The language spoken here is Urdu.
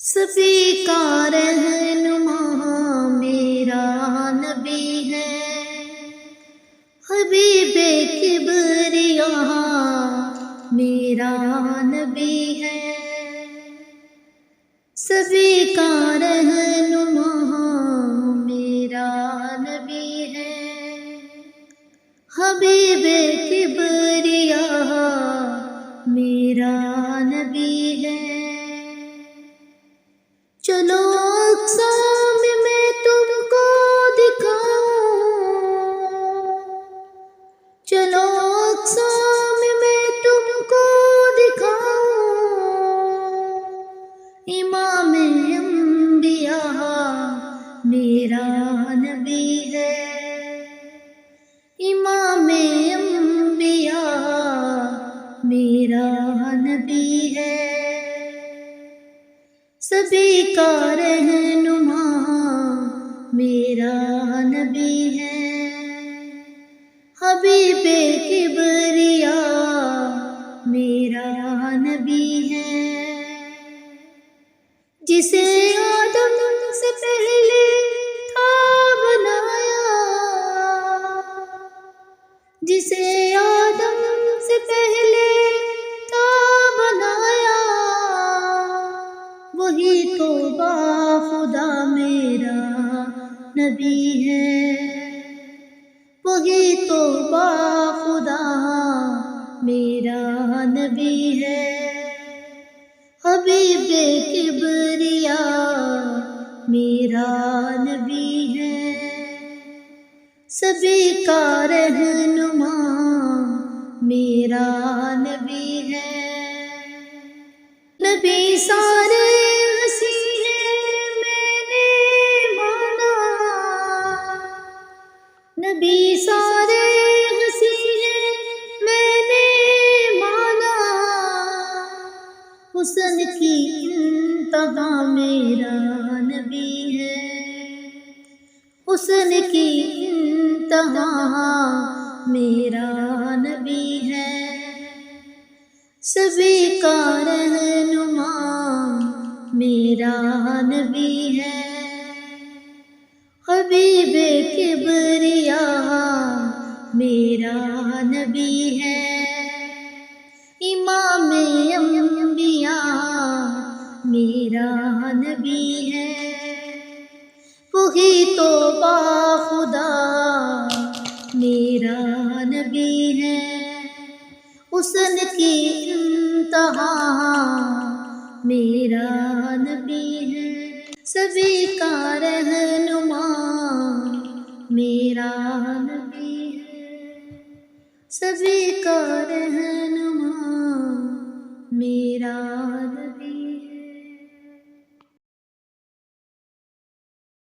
سبھی کا رہنما میرا نبی ہے، حبیب کبریا میرا نبی ہے۔ سبھی کا رہنما میرا نبی ہے، حبیب کبریا میرا نبی ہے۔ چلو اقسام میں تم کو دکھاؤں، چلو اقسام میں تم کو دکھاؤں، امام انبیاء میرا نبی ہے، امام انبیاء میرا نبی ہے۔ سبھی کا رہنما میرا نبی ہے، حبیب کبریا میرا نبی ہے۔ جسے آدم سے پہلے تھا بنایا، جسے آدم سے پہلے تھا بنایا، وہی تو با خدا میرا نبی ہے، وہی تو با خدا میرا نبی ہے۔ حبیب کبریا میرا نبی ہے، سبھی کا رہنما میرا نبی ہے۔ نبی سارے ہنسی ہیں میں نے مانا، نبی سارے ہنسی ہیں میں نے مانا، حسن کی انتہا میرا نبی ہے، حسن کی انتہا میرا نبی ہے۔ سبھی کا رہنما میرا نبی ہے، حبیب کبریا میرا نبی ہے، امام انبیاء میرا نبی ہے۔ وہی تو با خدا میرا نبی ہے، حسن کی انتہا میرا نبی ہے۔ سبھی کا رہنما میرا نبی ہے، سبھی کا رہنما میرا